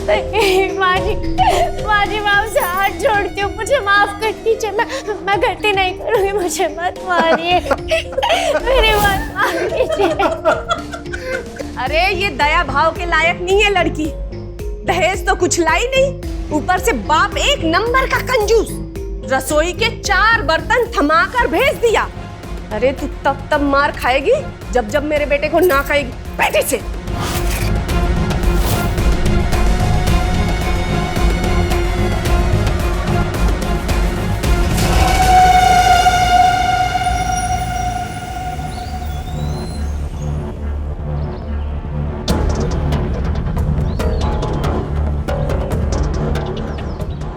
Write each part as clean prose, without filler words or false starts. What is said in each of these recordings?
माँ जी मैं आपसे हाथ जोड़ती हूँ, मुझे माफ कर दीजिए। मैं गलती नहीं करूँगी, मुझे मत मारिए, मेरी बात मान लीजिए। अरे ये दया भाव के लायक नहीं है लड़की। दहेज तो कुछ लाई नहीं, ऊपर से बाप एक नंबर का कंजूस। रसोई के 4 बर्तन थमाकर भेज दिया। अरे तू तब मार खाएगी जब जब मेरे बेटे को ना खाएगी। बैठे से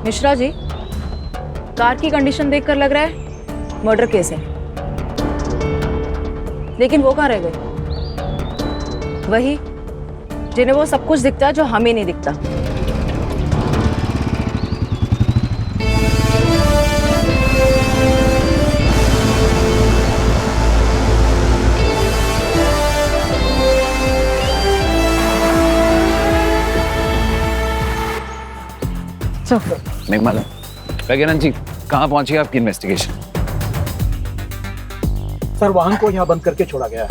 मिश्रा जी, कार की कंडीशन देखकर लग रहा है मर्डर केस है, लेकिन वो कहाँ रह गए? वही जिन्हें वो सब कुछ दिखता है जो हमें नहीं दिखता। मेघमाला, वैज्ञानिक जी कहाँ पहुंची आपकी इन्वेस्टिगेशन? सर वाहन को यहाँ बंद करके छोड़ा गया है।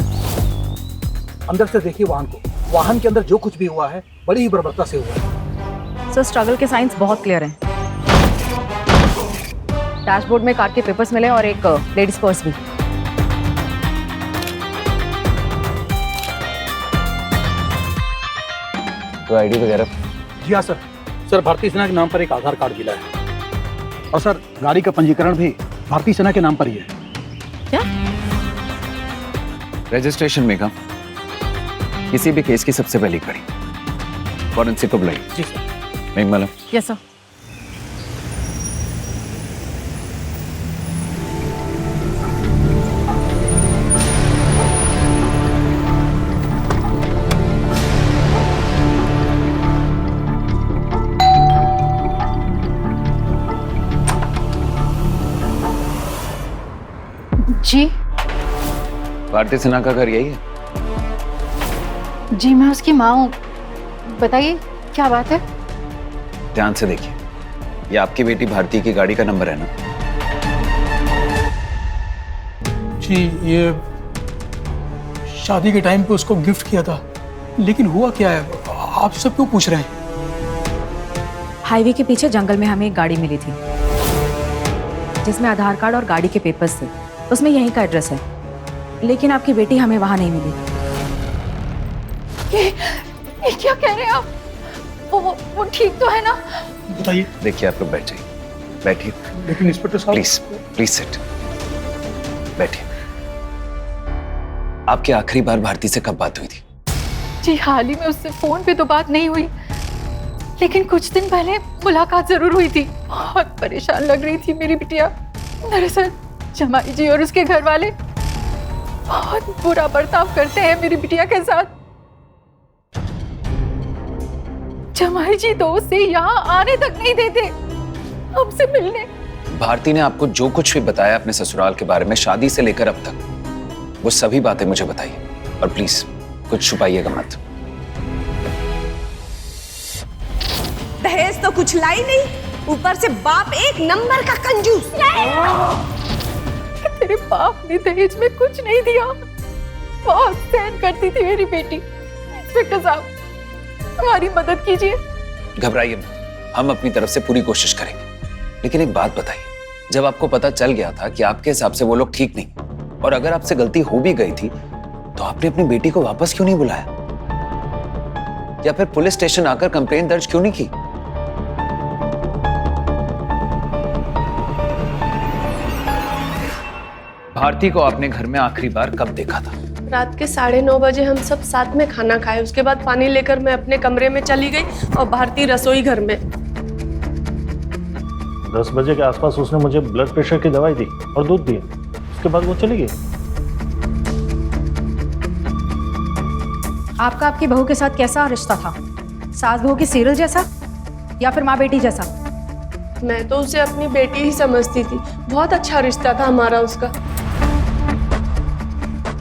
अंदर से देखिए वाहन को। वाहन के अंदर जो कुछ भी हुआ है बड़ी ही बर्बरता से हुआ है। सर स्ट्रगल के साइंस बहुत क्लियर हैं। डैशबोर्ड में कार के पेपर्स मिले और एक लेडीज पर्स भी। तो आईडी वगैरह? जी हाँ सर। सर भारतीय सेना के नाम पर एक आधार कार्ड मिला है और सर गाड़ी का पंजीकरण भी भारतीय सेना के नाम पर ही है। क्या? रजिस्ट्रेशन में का किसी भी केस की सबसे पहली कड़ी फॉरेंसिक को बुलाइए। जी सर। मेघमाला। Yes sir. जी भारतीय सेना का घर यही है? जी मैं उसकी माँ हूँ। बताइए क्या बात है? ध्यान से देखिए, ये आपकी बेटी भारती की गाड़ी का नंबर है ना? जी ये शादी के टाइम पे उसको गिफ्ट किया था, लेकिन हुआ क्या है आप सब क्यों पूछ रहे हैं? हाईवे के पीछे जंगल में हमें एक गाड़ी मिली थी जिसमें आधार कार्ड और गाड़ी के पेपर्स थे। उसमें यहीं का एड्रेस है, लेकिन आपकी बेटी हमें वहां नहीं मिली। ये क्या कह रहे हैं आप? वो ठीक तो है ना? बताइए। देखिए आप लोग बैठ जाइए, बैठिए। लेकिन इंस्पेक्टर साहब प्लीज सिट, बैठिए। आपकी आखिरी बार भारती से कब बात हुई थी? जी हाल ही में उससे फोन पे तो बात नहीं हुई, लेकिन कुछ दिन पहले मुलाकात जरूर हुई थी। बहुत परेशान लग रही थी मेरी बिटिया। दरअसल जमाई जी और उसके घर वाले बहुत बुरा बर्ताव करते हैं मेरी बिटिया के साथ। जमाई जी तो उसे यहाँ आने तक नहीं देते हमसे मिलने। भारती ने आपको जो कुछ भी बताया अपने ससुराल के बारे में, शादी से लेकर अब तक, वो सभी बातें मुझे बताइए और प्लीज कुछ छुपाइएगा मत। दहेज तो कुछ लाई नहीं, ऊपर से बाप एक नंबर का कंजूस। तेरे बाप ने दहेज में कुछ नहीं दिया। बहुत सहन करती थी मेरी बेटी। इंस्पेक्टर साहब हमारी मदद कीजिए। घबराइए मत, हम अपनी तरफ से पूरी कोशिश करेंगे। लेकिन एक बात बताइए, जब आपको पता चल गया था कि आपके हिसाब से वो लोग ठीक नहीं, और अगर आपसे गलती हो भी गई थी, तो आपने अपनी बेटी को वापस क्यों नहीं बुलाया? या फिर पुलिस स्टेशन आकर कंप्लेंट दर्ज क्यों नहीं की? भारती को आपने घर में आखिरी बार कब देखा था? रात के 9:30 बजे हम सब साथ में खाना खाए। उसके बाद पानी लेकर मैं अपने कमरे में चली गई और भारती रसोई घर में। 10 बजे के आसपास उसने मुझे ब्लड प्रेशर की दवाई दी और दूध दिया। उसके बाद वो चली गई। आपका आपकी बहू के साथ कैसा रिश्ता था? सास बहू की सीरियल जैसा या फिर माँ बेटी जैसा? मैं तो उसे अपनी बेटी ही समझती थी। बहुत अच्छा रिश्ता था हमारा उसका।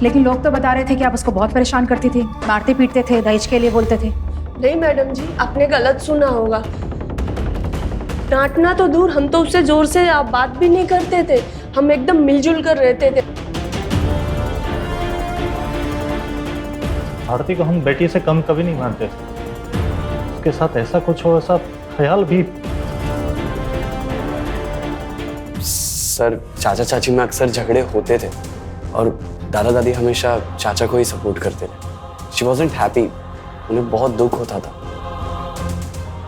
लेकिन लोग तो बता रहे थे कि आप उसको बहुत परेशान करती थी, मारते पीटते थे, दहेज के लिए बोलते थे। नहीं मैडम जी, आपने गलत सुना होगा। डांटना तो दूर, हम तो उससे जोर से आप बात भी नहीं करते थे, हम एकदम मिलजुल कर रहते थे। भारती को हम बेटी से कम कभी नहीं मानते थे। उसके साथ ऐसा कुछ हो, ऐसा ख्याल भी। सर, चाचा चाची में अक्सर झगड़े होते थे और दादा दादी हमेशा चाचा को ही सपोर्ट करते थे। शी वॉजंट हैप्पी, उन्हें बहुत दुख होता था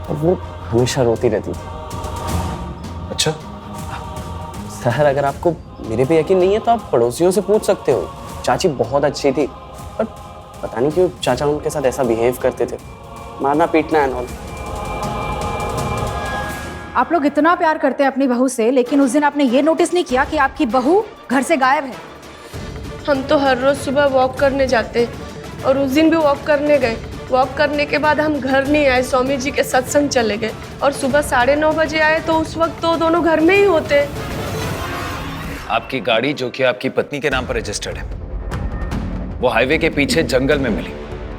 और वो हमेशा रोती रहती थी। अच्छा, सर अगर आपको मेरे पे यकीन नहीं है तो आप पड़ोसियों से पूछ सकते हो। चाची बहुत अच्छी थी और पता नहीं क्यों चाचा उनके साथ ऐसा बिहेव करते थे, मारना पीटना एंड ऑल। आप लोग इतना प्यार करते हैं अपनी बहू से, लेकिन उस दिन आपने ये नोटिस नहीं किया कि आपकी बहू घर से गायब है। हम तो हर रोज सुबह वॉक करने जाते और उस दिन भी वॉक करने गए। वॉक करने के बाद हम घर नहीं आए, स्वामी जी के सत्संग चले गए और सुबह 9:30 बजे आए तो उस वक्त तो दोनों घर में ही होते। आपकी गाड़ी जो कि आपकी पत्नी के नाम पर रजिस्टर्ड है, वो हाईवे के पीछे जंगल में मिली,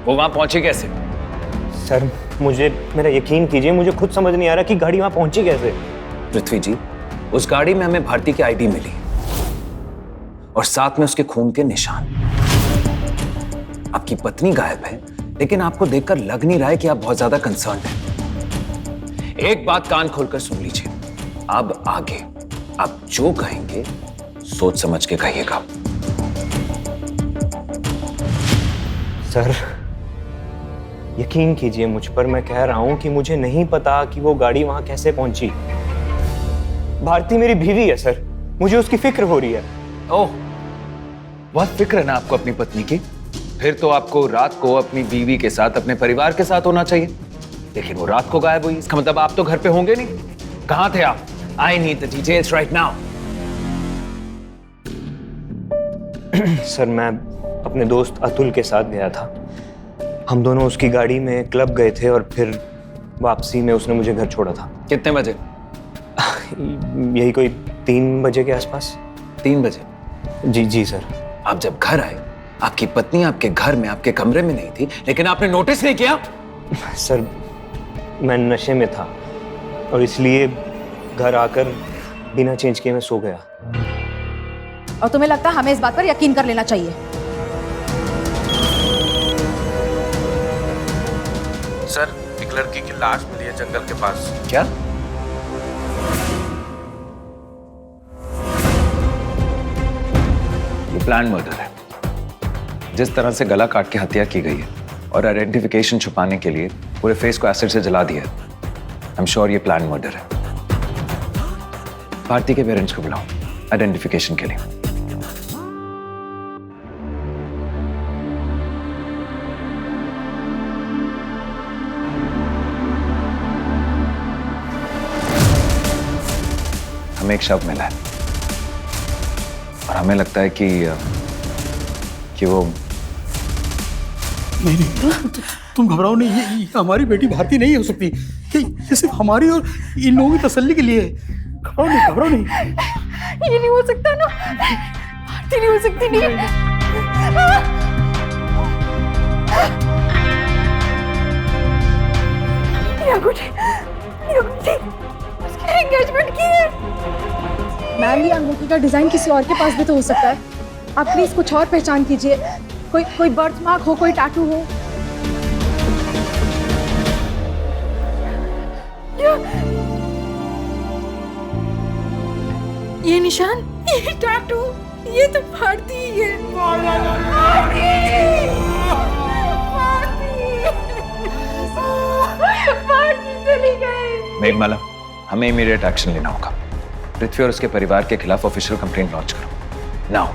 वो वहां पहुंची कैसे? सर मेरा यकीन कीजिए, मुझे खुद समझ नहीं आ रहा कि गाड़ी वहां पहुंची कैसे। पृथ्वी जी, उस गाड़ी में हमें भारती की आईडी मिली और साथ में उसके खून के निशान। आपकी पत्नी गायब है, लेकिन आपको देखकर लग नहीं रहा है कि आप बहुत ज्यादा कंसर्न हैं। एक बात कान खोलकर सुन लीजिए, अब आगे आप जो कहेंगे सोच समझ के कहिएगा। सर यकीन कीजिए मुझ पर, मैं कह रहा हूं कि मुझे नहीं पता कि वो गाड़ी वहां कैसे पहुंची। भारती मेरी बीवी है सर, मुझे उसकी फिक्र हो रही है। ओह, बहुत फिक्र है ना आपको अपनी पत्नी की? फिर तो आपको रात को अपनी बीवी के साथ, अपने परिवार के साथ होना चाहिए, लेकिन वो रात को गायब हुई। इसका मतलब आप तो घर पे होंगे नहीं। कहां थे आप? I need the details right now. Sir मैं अपने दोस्त अतुल के साथ गया था। हम दोनों उसकी गाड़ी में क्लब गए थे और फिर वापसी में उसने मुझे घर छोड़ा था। कितने बजे? यही कोई 3 बजे के आसपास। 3 बजे? जी सर। आप जब घर आए, आपकी पत्नी आपके घर में, आपके कमरे में नहीं थी, लेकिन आपने नोटिस नहीं किया? सर मैं नशे में था और इसलिए घर आकर बिना चेंज किए मैं सो गया। और तुम्हें लगता है हमें इस बात पर यकीन कर लेना चाहिए? सर, एक लड़की की लाश मिली है जंगल के पास। क्या? ये प्लान मर्डर है। जिस तरह से गला काट के हत्या की गई है और आइडेंटिफिकेशन छुपाने के लिए पूरे फेस को एसिड से जला दिया है, आई एम श्योर ये प्लान मर्डर है। भारती के पेरेंट्स को बुलाओ आइडेंटिफिकेशन के लिए। हमें एक शव मिला है और हमें लगता है कि वो नहीं, तुम घबराओ नहीं, ये हमारी बेटी भारती नहीं हो सकती। ये सिर्फ हमारी और इन लोगों की तसल्ली के लिए है। घबराओ नहीं। ये नहीं हो सकता ना, भारती नहीं हो सकती। नहीं उसकी एंगेजमेंट की है। मैम, ये अंगूठी का डिजाइन किसी और के पास भी तो हो सकता है। आप प्लीज कुछ और पहचान कीजिए, कोई बर्थ मार्क हो, कोई टैटू हो। ये निशान, ये टैटू, ये तो भारती है। भारती चली गई। मेघमाला, हमें इमीडिएट एक्शन लेना होगा। पृथ्वी और उसके परिवार के खिलाफ ऑफिशियल कंप्लेंट लॉन्च करो नाउ।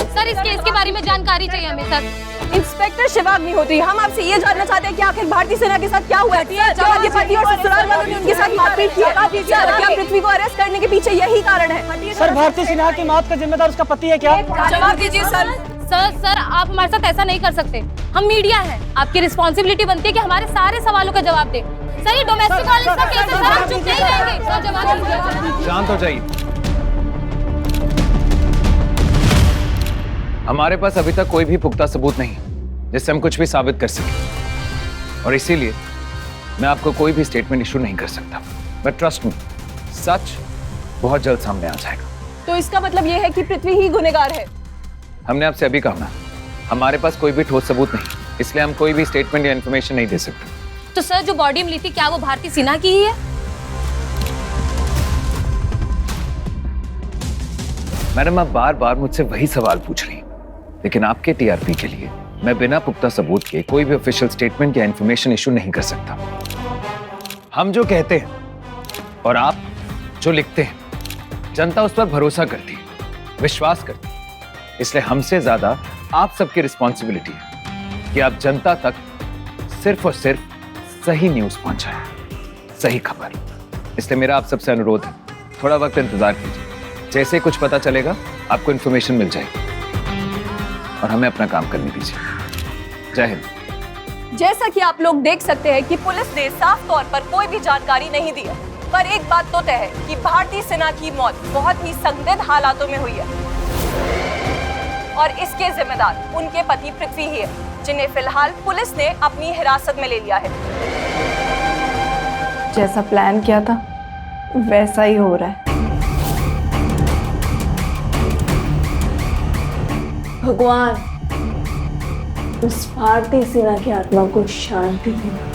सर, इस केस के बारे में जानकारी चाहिए हमें सर। इंस्पेक्टर शिवा अग्निहोत्री, हम आपसे ये जानना चाहते हैं कि आखिर भारती सेना के साथ क्या हुआ है? क्या पति और ससुराल वालों ने उनके साथ मारपीट की है? क्या पृथ्वी को अरेस्ट करने के पीछे यही कारण है? सर, भारती सिन्हा की मौत का जिम्मेदार उसका पति है क्या? जवाब दीजिए सर। सर, आप हमारे साथ ऐसा नहीं कर सकते। हम मीडिया हैं, आपकी रिस्पॉन्सिबिलिटी बनती है कि हमारे सारे सवालों का जवाब दें। सर, ये डोमेस्टिक वायलेंस का केस है सर, हम चुप नहीं रहेंगे। सर, जवाब दीजिए। शांत हो जाइए। हमारे पास अभी तक कोई भी पुख्ता सबूत नहीं जिससे हम कुछ भी साबित कर सकें, और इसीलिए मैं आपको कोई भी स्टेटमेंट इशू नहीं कर सकता। बट ट्रस्ट मी, सच बहुत जल्द सामने आ जाएगा। तो इसका मतलब ये है कि पृथ्वी ही गुनहगार है? हमने आपसे अभी कहा ना, हमारे पास कोई भी ठोस सबूत नहीं, इसलिए हम कोई भी स्टेटमेंट या इन्फॉर्मेशन नहीं दे सकते। तो सर, जो बॉडी मिली थी क्या वो भारती सिन्हा की ही है? मैडम, आप बार बार मुझसे वही सवाल पूछ रही हैं, लेकिन आपके टीआरपी के लिए मैं बिना पुख्ता सबूत के कोई भी ऑफिशियल स्टेटमेंट या इन्फॉर्मेशन इशू नहीं कर सकता। हम जो कहते हैं और आप जो लिखते हैं, जनता उस पर भरोसा करती है, विश्वास करती है। इसलिए हमसे ज्यादा आप सबकी रिस्पॉन्सिबिलिटी है कि आप जनता तक सिर्फ और सिर्फ सही न्यूज पहुंचाएं, सही खबर। इसलिए मेरा आप सबसे अनुरोध है, थोड़ा वक्त इंतजार कीजिए। जैसे ही कुछ पता चलेगा आपको इन्फॉर्मेशन मिल जाएगी, और हमें अपना काम करने दीजिए। जय हिंद। जैसा कि आप लोग देख सकते हैं कि पुलिस ने साफ तौर पर कोई भी जानकारी नहीं दी है, पर एक बात तो तय है कि भारती सिन्हा की मौत बहुत ही संदिग्ध हालातों में हुई है, और इसके जिम्मेदार उनके पति पृथ्वी ही है, जिन्हें फिलहाल पुलिस ने अपनी हिरासत में ले लिया है। जैसा प्लान किया था वैसा ही हो रहा है। भगवान, उस भारती सिन्हा की आत्मा को शांति देना।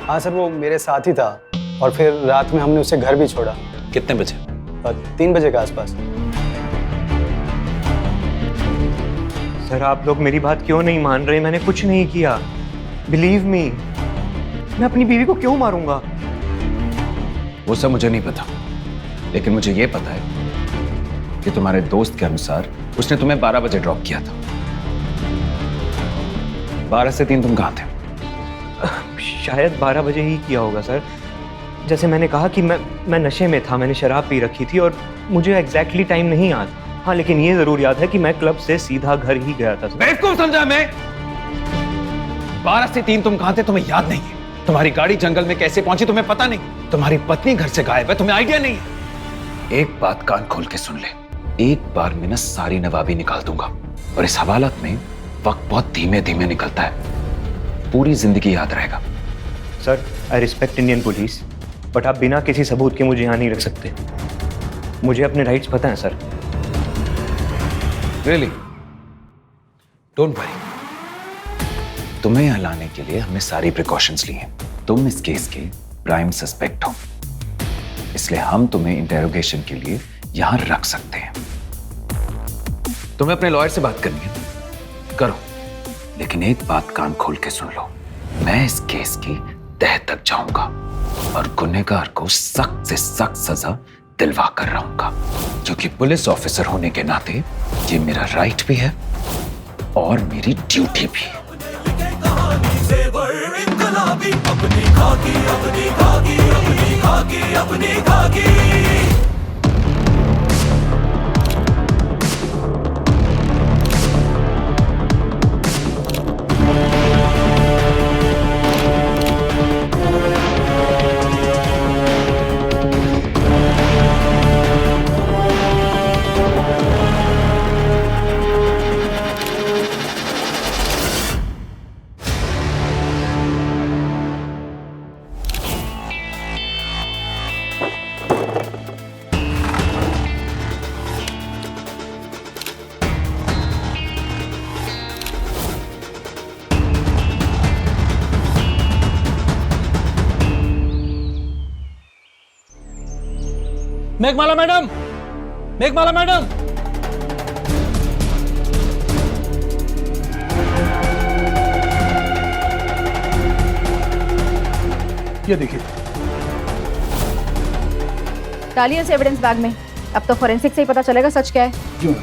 हाँ सर, वो मेरे साथ ही था, और फिर रात में हमने उसे घर भी छोड़ा। कितने बजे? 3 बजे के आसपास। सर, आप लोग मेरी बात क्यों नहीं मान रहे? मैंने कुछ नहीं किया। बिलीव मी, मैं अपनी बीवी को क्यों मारूंगा? वो सब मुझे नहीं पता, लेकिन मुझे ये पता है कि तुम्हारे दोस्त के अनुसार उसने तुम्हें 12 बजे ड्रॉप किया था। 12 से 3 तुम कहाँ थे? शायद 12 बजे ही किया होगा सर। जैसे मैंने कहा कि मैं नशे में था, मैंने शराब पी रखी थी और मुझे एग्जैक्टली टाइम नहीं याद। हाँ, लेकिन ये जरूर याद है कि मैं क्लब से सीधा घर ही गया था। बेवकूफ समझा मैं? 12 से 3 तुम कहाँ थे तुम्हें याद नहीं है? तुम्हारी गाड़ी जंगल में कैसे पहुंची तुम्हें पता नहीं? तुम्हारी पत्नी घर से गायब है, तुम्हें आइडिया नहीं है? एक बात कान खोल के सुन ले, एक बार में ना सारी नवाबी निकाल दूंगा, और इस हवालत में वक्त बहुत धीमे धीमे निकलता है, पूरी जिंदगी याद रहेगा। Sir, I respect Indian police, but आप बिना किसी सबूत के मुझे यहाँ नहीं रख सकते। मुझे अपने राइट्स पता है सर। रियली? डोंट वरी, तुम्हें यहाँ लाने के लिए हमने सारी प्रिकॉशंस ली हैं। तुम इस केस के प्राइम सस्पेक्ट हो, इसलिए हम तुम्हें इंटेरोगेशन के लिए यहां रख सकते हैं। तुम्हें अपने लॉयर से बात करनी है, करो, लेकिन एक बात कान खोल के सुन लो, मैं इस केस की तह तक जाऊंगा और गुनहगार को सख्त से सख्त सजा दिलवा कर रहूंगा, क्योंकि पुलिस ऑफिसर होने के नाते ये मेरा राइट भी है और मेरी ड्यूटी भी। मेघमाला मैडम, मेघमाला मैडम, ये देखिए। डालिए इस एविडेंस बैग में। अब तो फोरेंसिक से ही पता चलेगा सच क्या है। क्यों?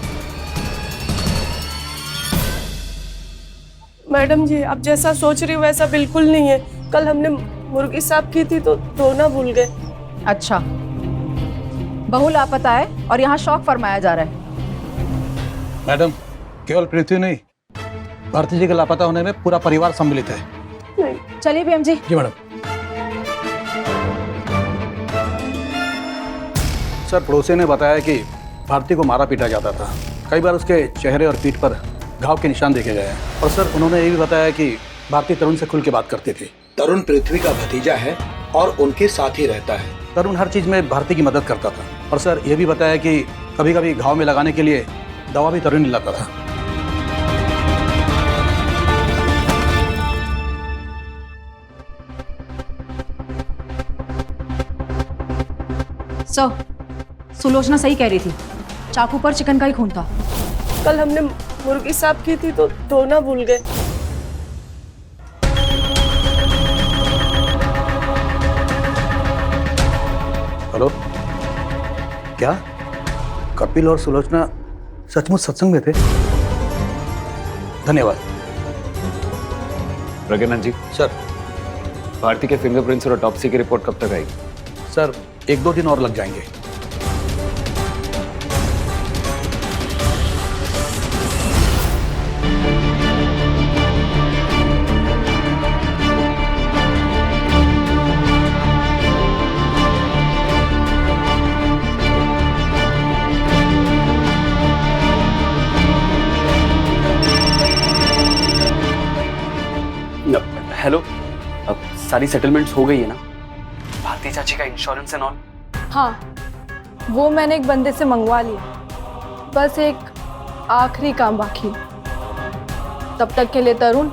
मैडम जी, आप जैसा सोच रही हो वैसा बिल्कुल नहीं है। कल हमने मुर्गी साफ की थी तो धोना भूल गए। अच्छा, बहू लापता है और यहाँ शौक फरमाया जा रहा है। मैडम, केवल पृथ्वी नहीं, भारती जी के लापता होने में पूरा परिवार सम्मिलित है। चलिए बीएम जी। जी मैडम। सर, पड़ोसी ने बताया कि भारती को मारा पीटा जाता था। कई बार उसके चेहरे और पीठ पर घाव के निशान देखे गए हैं। और सर उन्होंने ये भी बताया कि भारती तरुण से खुल के बात करती थी। तरुण पृथ्वी का भतीजा है और उनके साथ ही रहता है। तरुण हर चीज में भारती की मदद करता था। और सर ये भी बताया कि कभी कभी घाव में लगाने के लिए दवा भी तरुण ही लाता था। सर, सुलोचना सही कह रही थी, चाकू पर चिकन का ही खून था। कल हमने मुर्गी साफ की थी तो धोना भूल गए। हेलो, क्या कपिल और सुलोचना सचमुच सत्संग में थे? धन्यवाद। प्रज्ञानंद जी। सर। भारती के फिंगरप्रिंट्स और ऑटोप्सी की रिपोर्ट कब तक आएगी? सर 1-2 दिन और लग जाएंगे। हेलो, अब सारी सेटलमेंट्स हो गई है ना? भारती चाची का इंश्योरेंस एंड ऑल? हाँ, वो मैंने एक बंदे से मंगवा लिया। बस एक आखिरी काम बाकी। तब तक के लिए तरुण,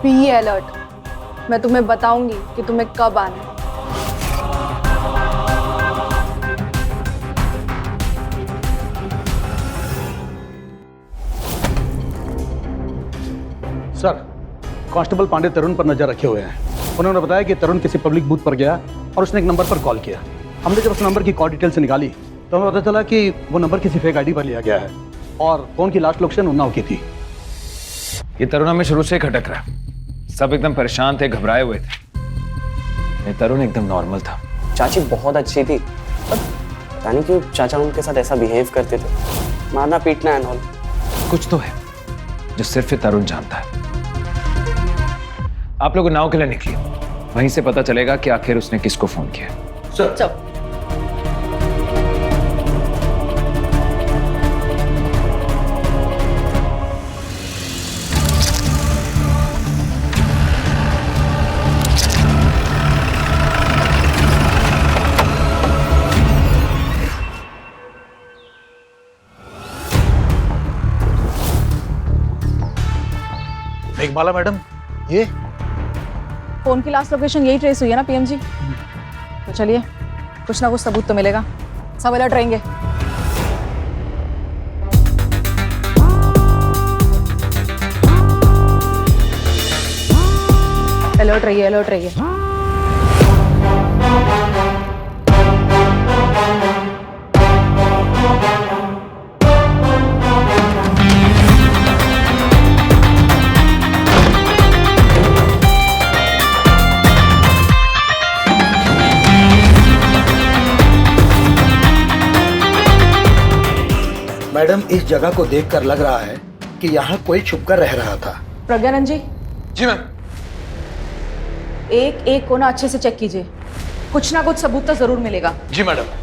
बी अलर्ट। मैं तुम्हें बताऊंगी कि तुम्हें कब आना है। सर, कांस्टेबल पांडे तरुण पर नजर रखे हुए हैं। उन्होंने बताया कि तरुण किसी पब्लिक बूथ पर गया और उसने एक नंबर पर कॉल किया। हमने जब उस नंबर की कॉल डिटेल से निकाली तो हमें पता चला कि वो नंबर किसी फेक आईडी पर लिया गया है और फोन की लास्ट लोकेशन उन्नाव की थी। ये तरुण हमें शुरू से ही खटक रहा है। सब एकदम परेशान थे, घबराए हुए थे। ये तरुण एकदम नॉर्मल था। चाची बहुत अच्छी थी, पर पता नहीं क्यों चाचा उनके साथ ऐसा बिहेव करते थे, मारना पीटना एंड ऑल। कुछ तो है जो सिर्फ तरुण जानता है। आप लोग नाव के लिए निकलिए, वहीं से पता चलेगा कि आखिर उसने किसको फोन किया। सर। मेघमाला मैडम, ये फोन की लास्ट लोकेशन यही ट्रेस हुई है ना पीएम जी? तो चलिए, कुछ ना कुछ सबूत तो मिलेगा। सब अलर्ट रहेंगे। अलर्ट रहिए, अलर्ट रहिए। मैडम, इस जगह को देखकर लग रहा है कि यहाँ कोई छुपकर रह रहा था। प्रज्ञानंद जी। जी मैम। एक एक कोना अच्छे से चेक कीजिए, कुछ ना कुछ सबूत तो जरूर मिलेगा। जी madam.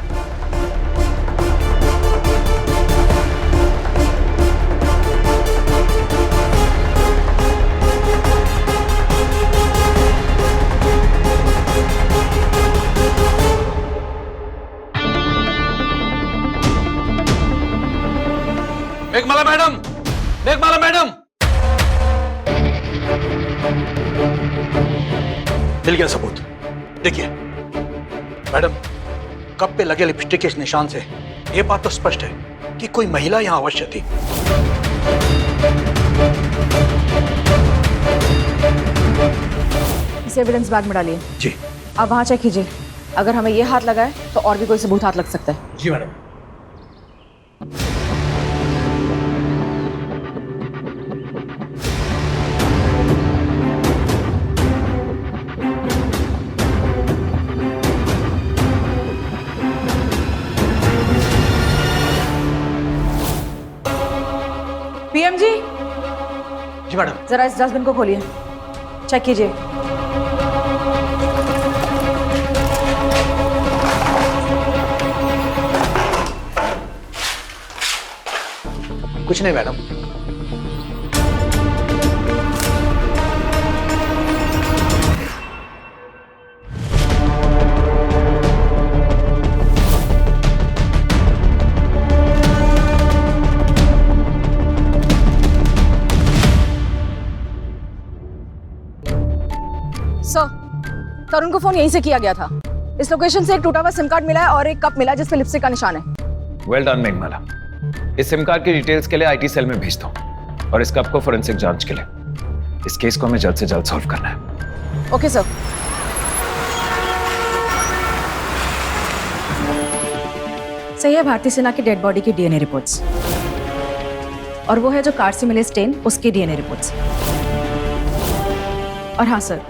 Meghmala madam, Meghmala madam. मिल गया सबूत। देखिए मैडम, कप पे लगे लिपस्टिक के इस निशान से ये बात तो स्पष्ट है कि कोई महिला यहां अवश्य थी। इसे एविडेंस बैग में डालिए। जी। आप वहां चेक कीजिए, अगर हमें ये हाथ लगा है तो और भी कोई सबूत हाथ लग सकता है। जी मैडम। पीएम जी। जी मैडम। जरा इस डस्टबिन को खोलिए, चेक कीजिए। कुछ नहीं मैडम। सर, तरुण को फोन यहीं से किया गया था। इस लोकेशन से एक टूटा हुआ सिम कार्ड मिला है और एक कप मिला है जिस पे लिपस्टिक का निशान है। Well done Meghmala. इस सिम कार्ड की डिटेल्स के लिए आईटी सेल में भेज दो और इस कप को फोरेंसिक जांच के लिए। इस केस को हमें जल्द से जल्द सॉल्व करना है। Okay sir. सही है, भारतीय सेना की डेड बॉडी की डीएनए रिपोर्ट्स और वो है जो कार से मिले स्टेन, उसकी डीएनए रिपोर्ट्स। और हाँ सर,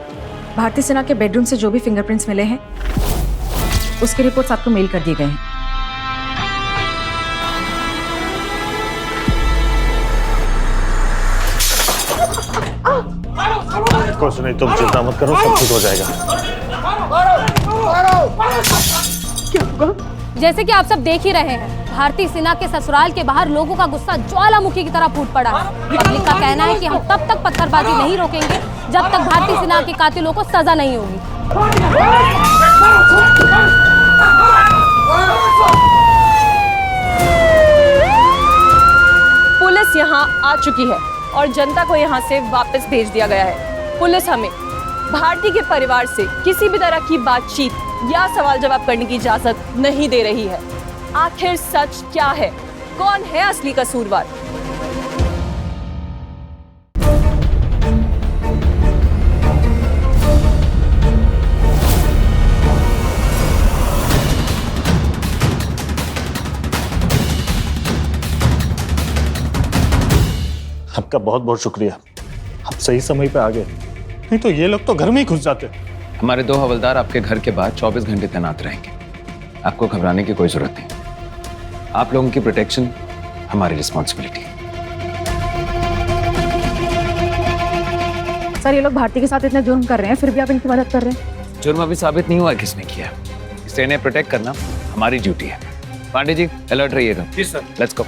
भारतीय सेना के बेडरूम से जो भी फिंगरप्रिंट्स मिले हैं उसके रिपोर्ट्स आपको मेल कर दिए गए हैं। कुछ नहीं, तुम चिंता मत करो, सब ठीक हो जाएगा। क्या होगा? जैसे कि आप सब देख ही रहे हैं, भारतीय सेना के ससुराल के बाहर लोगों का गुस्सा ज्वालामुखी की तरह फूट पड़ा है। पब्लिक का कहना है कि हम तब तक पत्थरबाजी नहीं रोकेंगे जब तक भारतीय सेना के कातिलों को सजा नहीं होगी। पुलिस यहाँ आ चुकी है और जनता को यहाँ से वापस भेज दिया गया है। पुलिस हमें भारती के परिवार से किसी भी तरह की बातचीत या सवाल जवाब करने की इजाजत नहीं दे रही है। आखिर सच क्या है? कौन है असली कसूरवार? आपका बहुत बहुत शुक्रिया, आप सही समय पे आ गए, नहीं तो ये लोग तो घर में ही घुस जाते। हमारे 2 हवलदार आपके घर के बाहर 24 घंटे तैनात रहेंगे। आपको घबराने की कोई जरूरत नहीं। आप लोगों की प्रोटेक्शन हमारी रिस्पॉन्सिबिलिटी है। सर, ये लोग भारती के साथ इतने जुर्म कर रहे हैं, फिर भी आप इनकी मदद कर रहे हैं। जुर्म अभी साबित नहीं हुआ किसने किया, इसलिए इन्हें प्रोटेक्ट करना हमारी ड्यूटी है। पांडे जी, अलर्ट रहिएगा। जी सर। Let's go.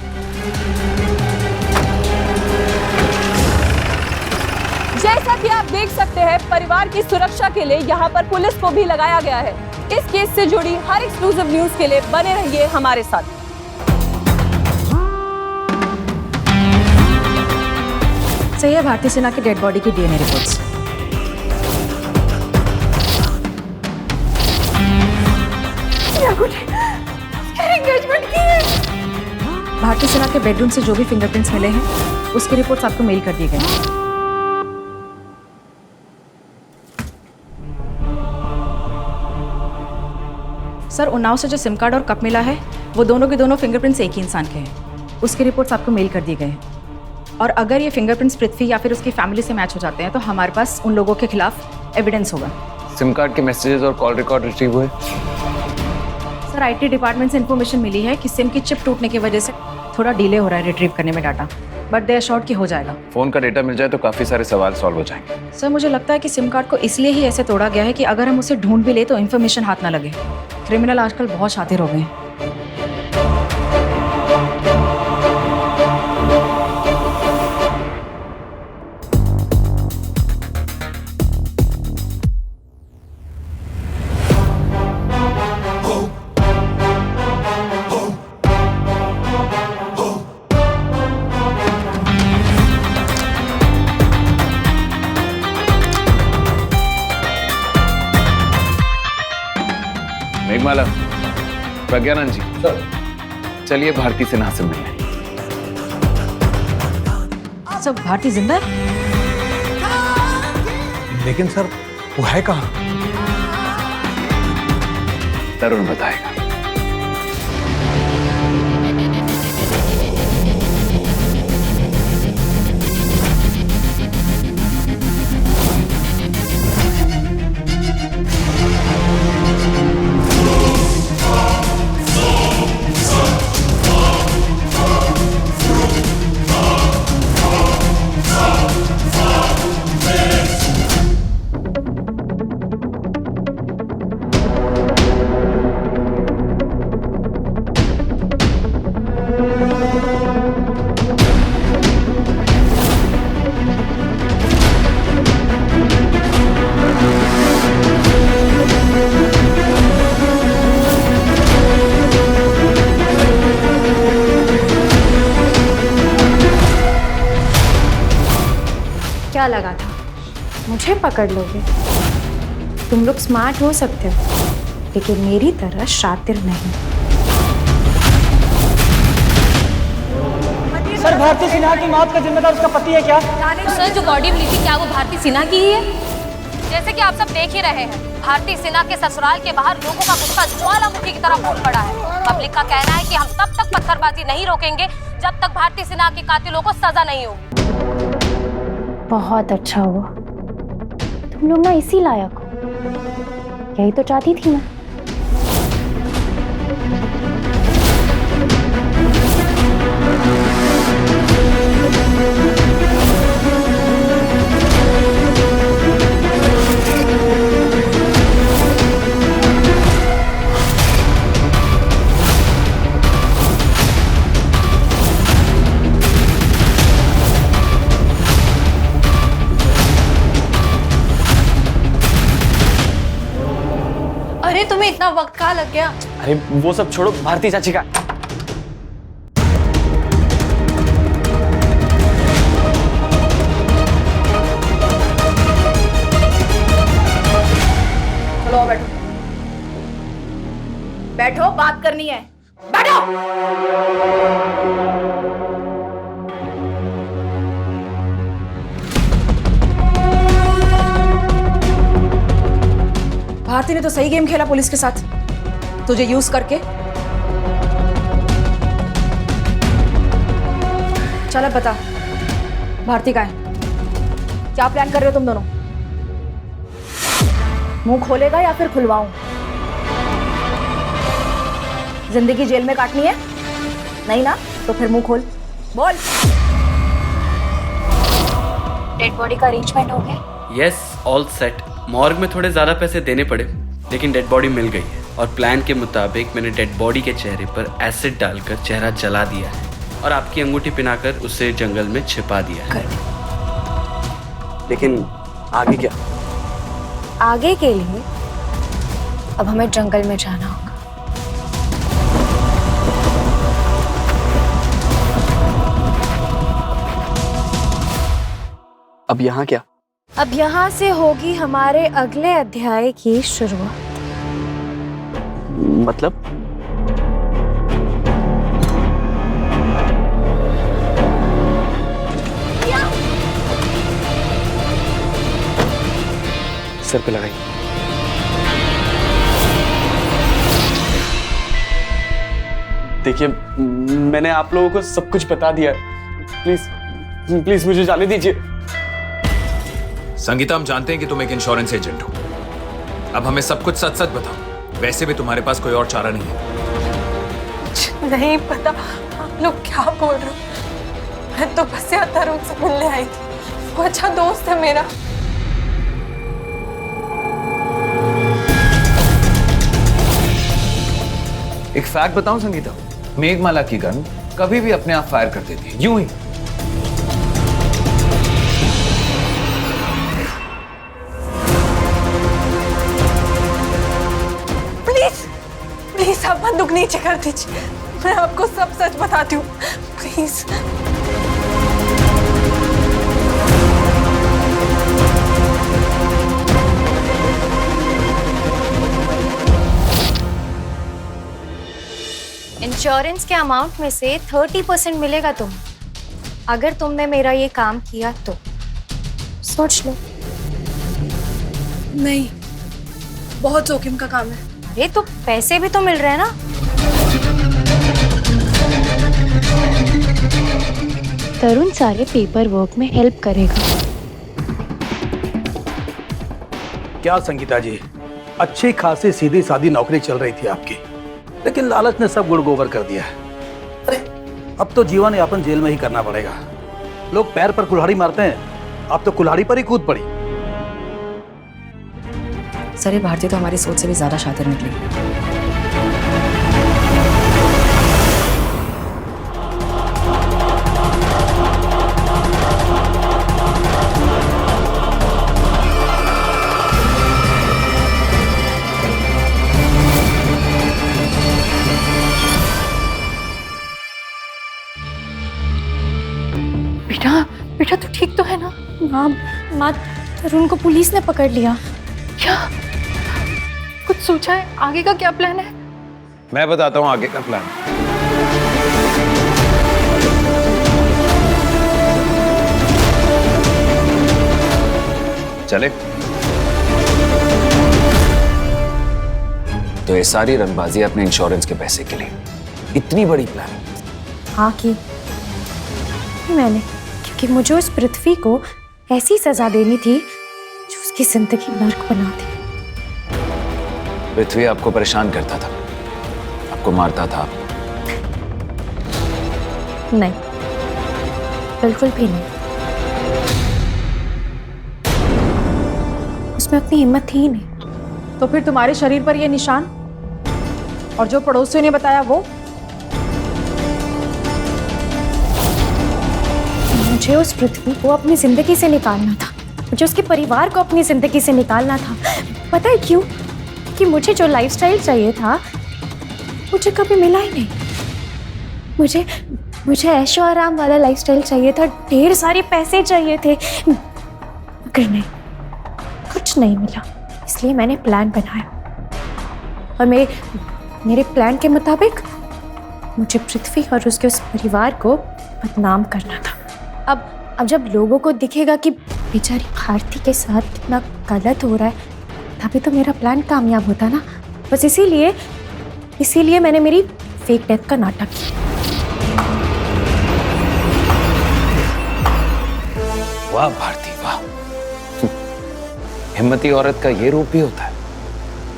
जैसा कि आप देख सकते हैं, परिवार की सुरक्षा के लिए यहाँ पर पुलिस को भी लगाया गया है। इस केस से जुड़ी हर एक्सक्लूसिव न्यूज के लिए बने रहिए हमारे साथ। सही है, भारतीय सेना की डेड बॉडी की डीएनए रिपोर्ट्स। एंगेजमेंट की है। भारतीय सेना के बेडरूम से जो भी फिंगरप्रिंट्स मिले हैं उसके रिपोर्ट्स आपको मेल कर दिए गए हैं। सर, उन्नाव से जो सिम कार्ड और कप मिला है वो दोनों के दोनों फिंगरप्रिंट्स एक ही इंसान के हैं। उसके रिपोर्ट्स आपको मेल कर दिए गए हैं। और अगर ये फिंगरप्रिंट्स पृथ्वी या फिर उसकी फैमिली से मैच हो जाते हैं तो हमारे पास उन लोगों के खिलाफ एविडेंस होगा। सिम कार्ड के मैसेजेस और कॉल रिकॉर्ड रिट्रीव हुए? सर, आईटी डिपार्टमेंट से इन्फॉर्मेशन मिली है कि सिम की चिप टूटने की वजह से थोड़ा डिले हो रहा है रिट्रीव करने में डाटा, बट दे एश्योर्ड कि हो जाएगा। फोन का डेटा मिल जाए तो काफी सारे सवाल सॉल्व हो जाएंगे। सर, मुझे लगता है कि सिम कार्ड को इसलिए ही ऐसे तोड़ा गया है कि अगर हम उसे ढूंढ भी ले तो इन्फॉर्मेशन हाथ ना लगे। क्रिमिनल आजकल बहुत शातिर हो गए हैं। मेघमाला, प्रज्ञानंद जी, चलिए भारती सेना से मिलने। सब भारती जिंदा है? लेकिन सर, वो है कहाँ? तरुण बताएगा। क्या लगा था मुझे पकड़ लोगे? तुम लोग स्मार्ट हो सकते हो, लेकिन मेरी तरह शातिर नहीं। सर, भारती सिन्हा की मौत का जिम्मेदार उसका पति है क्या? सर, जो बॉडी मिली थी क्या वो भारती सिन्हा की ही है? जैसे कि आप सब देख ही रहे हैं, भारती सिन्हा के ससुराल के बाहर लोगों का गुस्सा ज्वालामुखी की तरह फूट पड़ा है। पब्लिक का कहना है कि हम तब तक पत्थरबाजी नहीं रोकेंगे जब तक भारती सिन्हा के कातिलों को सजा नहीं होगी। बहुत अच्छा हुआ, तुम लोग ना इसी लायक हो। यही तो चाहती थी मैं। अरे तुम्हें इतना वक्त कहाँ लग गया? अरे वो सब छोड़ो, भारती चाची का चलो बैठो, बैठो, बात करनी है। बैठो। भारती ने तो सही गेम खेला पुलिस के साथ, तुझे यूज करके। चल अब बता, भारती कहाँ है? क्या प्लान कर रहे हो तुम दोनों? मुंह खोलेगा या फिर खुलवाऊं? जिंदगी जेल में काटनी है? नहीं ना, तो फिर मुंह खोल, बोल। डेड बॉडी का अरेंजमेंट हो गया? Yes, all set. मॉर्ग में थोड़े ज्यादा पैसे देने पड़े, लेकिन डेड बॉडी मिल गई है। और प्लान के मुताबिक मैंने डेड बॉडी के चेहरे पर एसिड डालकर चेहरा जला दिया है और आपकी अंगूठी पिनाकर उसे जंगल में छिपा दिया है। लेकिन आगे क्या? आगे के लिए अब हमें जंगल में जाना होगा। अब यहाँ क्या? अब यहाँ से होगी हमारे अगले अध्याय की शुरुआत। मतलब? सर पे लगाई। देखिए, मैंने आप लोगों को सब कुछ बता दिया। प्लीज प्लीज मुझे जाने दीजिए। संगीता, हम जानते हैं कि तुम एक इंश्योरेंस एजेंट हो। अब हमें सब कुछ सच सच बताओ। वैसे भी तुम्हारे पास कोई और चारा नहीं है। नहीं पता आप लोग क्या बोल रहे हो। मैं तो बस यहाँ तरुण से मिलने आई थी, वो अच्छा दोस्त है मेरा। एक फैक्ट बताऊं संगीता, मेघमाला की गन कभी भी अपने आप फायर कर देती है, यूं ही। प्लीज प्लीज आप बंदूक नीचे कर दीजिए, मैं आपको सब सच बताती हूँ, प्लीज। इंश्योरेंस के अमाउंट में से 30% मिलेगा तुम्हें, अगर तुमने मेरा ये काम किया तो। सोच लो। नहीं, बहुत जोखिम का काम है। अरे तो पैसे भी तो मिल रहे हैं ना। तरुण सारे पेपर वर्क में हेल्प करेगा। क्या संगीता जी, अच्छी खासी सीधी सादी नौकरी चल रही थी आपकी, लेकिन लालच ने सब गुड़ गोबर कर दिया है। अरे अब तो जीवन यापन जेल में ही करना पड़ेगा। लोग पैर पर कुल्हाड़ी मारते हैं, आप तो कुल्हाड़ी पर ही कूद पड़ी। सर, ये भारती तो हमारी सोच से भी ज्यादा शातिर निकली। बेटा बेटा, तू ठीक तो है ना? माँ तरुण को पुलिस ने पकड़ लिया। क्या? कुछ सोचा है? आगे का क्या प्लान है? मैं बताता हूँ आगे का प्लान। चले तो ये सारी रंगबाजी अपने इंश्योरेंस के पैसे के लिए। इतनी बड़ी प्लान। हाँ की मैंने, क्योंकि मुझे उस पृथ्वी को ऐसी सजा देनी थी जो उसकी जिंदगी नर्क बना दी। पृथ्वी आपको परेशान करता था, आपको मारता था। नहीं, बिल्कुल भी नहीं। उसमें अपनी हिम्मत थी ही नहीं। तो फिर तुम्हारे शरीर पर ये निशान और जो पड़ोसियों ने बताया वो? मुझे उस पृथ्वी को अपनी जिंदगी से निकालना था, मुझे उसके परिवार को अपनी जिंदगी से निकालना था। पता है क्यों? कि मुझे जो लाइफस्टाइल चाहिए था मुझे कभी मिला ही नहीं। मुझे ऐशो आराम वाला लाइफस्टाइल चाहिए था, ढेर सारे पैसे चाहिए थे, मगर नहीं, कुछ नहीं मिला। इसलिए मैंने प्लान बनाया और मेरे प्लान के मुताबिक मुझे पृथ्वी और उसके उस परिवार को बदनाम करना था। अब जब लोगों को दिखेगा कि बेचारी भारती के साथ कितना गलत हो रहा है, तभी तो मेरा प्लान कामयाब होता ना। बस इसीलिए मैंने मेरी फेक डेथ का नाटक किया। वाह भारती वाह, हिम्मती औरत का ये रूप भी होता है।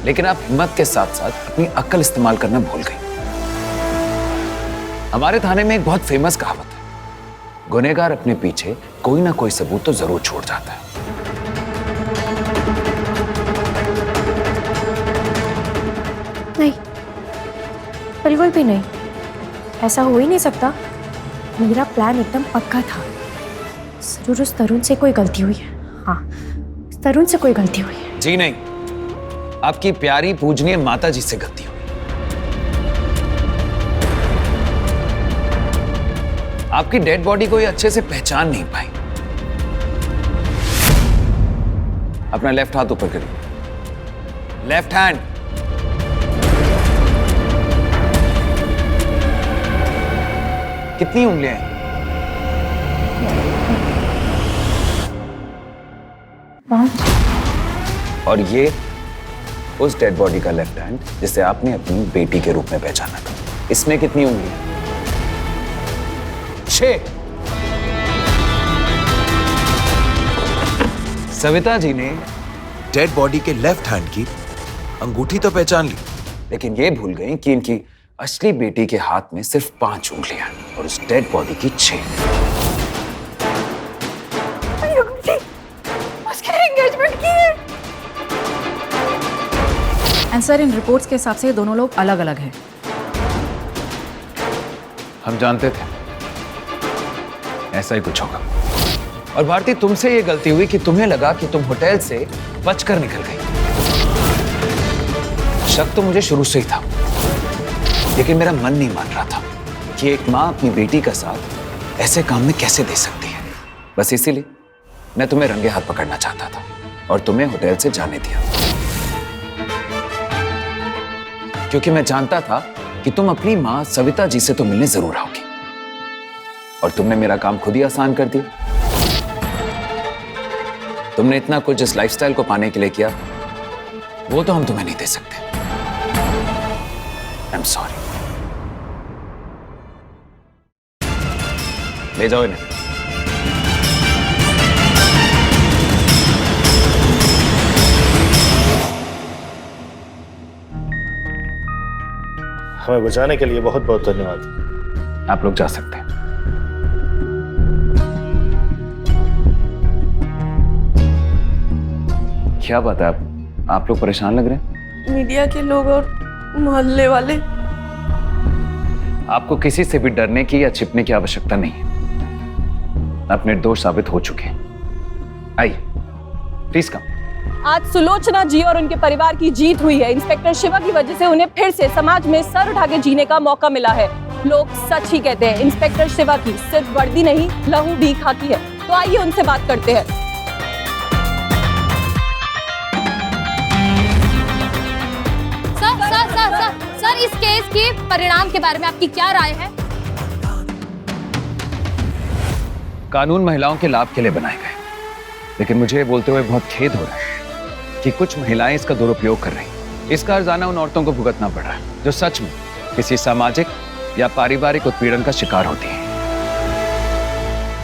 लेकिन आप हिम्मत के साथ साथ अपनी अक्ल इस्तेमाल करना भूल गई। हमारे थाने में एक बहुत फेमस कहावत है, गुनहगार अपने पीछे कोई ना कोई सबूत तो जरूर छोड़ जाता है। नहीं, बिल्कुल भी नहीं, ऐसा हो ही नहीं सकता। मेरा प्लान एकदम पक्का था। जरूर उस तरुण से कोई गलती हुई है। हाँ, उस तरुण से कोई गलती हुई है। जी नहीं, आपकी प्यारी पूजनीय माता जी से गलती हुई। आपकी डेड बॉडी को ये अच्छे से पहचान नहीं पाई। अपना लेफ्ट हाथ ऊपर करिए, लेफ्ट हैंड। कितनी उंगलियां हैं? 5। और ये उस डेड बॉडी का लेफ्ट हैंड जिसे आपने अपनी बेटी के रूप में पहचाना था। इसमें कितनी उंगलियां? 6। सविता जी ने डेड बॉडी के लेफ्ट हैंड की अंगूठी तो पहचान ली, लेकिन ये भूल गई कि इनकी असली बेटी के हाथ में सिर्फ 5 उंगलियां और उस डेड बॉडी की 6। उसकी एंगेजमेंट की है। एंड सर, इन रिपोर्ट्स के हिसाब से ये दोनों लोग अलग अलग हैं। हम जानते थे ऐसा ही कुछ होगा। और भारती, तुमसे ये गलती हुई कि तुम्हें लगा कि तुम होटल से बचकर निकल गई। शक तो मुझे शुरू से ही था, लेकिन मेरा मन नहीं मान रहा था कि एक माँ अपनी बेटी का साथ ऐसे काम में कैसे दे सकती है। बस इसीलिए मैं तुम्हें रंगे हाथ पकड़ना चाहता था और तुम्हें होटल से जाने दिया, क्योंकि मैं जानता था कि तुम अपनी माँ सविता जी से तो मिलने जरूर आओगी। और तुमने मेरा काम खुद ही आसान कर दिया। तुमने इतना कुछ इस लाइफस्टाइल को पाने के लिए किया, वो तो हम तुम्हें नहीं दे सकते। I am sorry. ले जाओ इन्हें। हमें बचाने के लिए बहुत बहुत धन्यवाद। आप लोग जा सकते हैं। क्या बात है, आप लोग परेशान लग रहे हैं? मीडिया के लोग और मोहल्ले वाले। आपको किसी से भी डरने की या छिपने की आवश्यकता नहीं है। आप निर्दोष साबित हो चुके हैं। आइए, प्लीज कम। आज सुलोचना जी और उनके परिवार की जीत हुई है। इंस्पेक्टर शिवा की वजह से उन्हें फिर से समाज में सर उठा के जीने का मौका मिला है। लोग सच ही कहते हैं, इंस्पेक्टर शिवा की सिर्फ वर्दी नहीं, लहू भी खाकी है। तो आइए उनसे बात करते हैं। सर इस केस के परिणाम के बारे में आपकी क्या राय है? कानून महिलाओं के लाभ के लिए बनाए गए, लेकिन मुझे ये बोलते हुए बहुत खेद हो रहा है कि कुछ महिलाएं इसका दुरुपयोग कर रही हैं। इसका हर्जाना उन औरतों को भुगतना पड़ रहा है जो सच में किसी सामाजिक या पारिवारिक उत्पीड़न का शिकार होती हैं।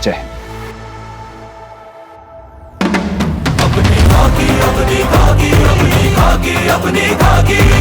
जय हिंद। अपनी खाकी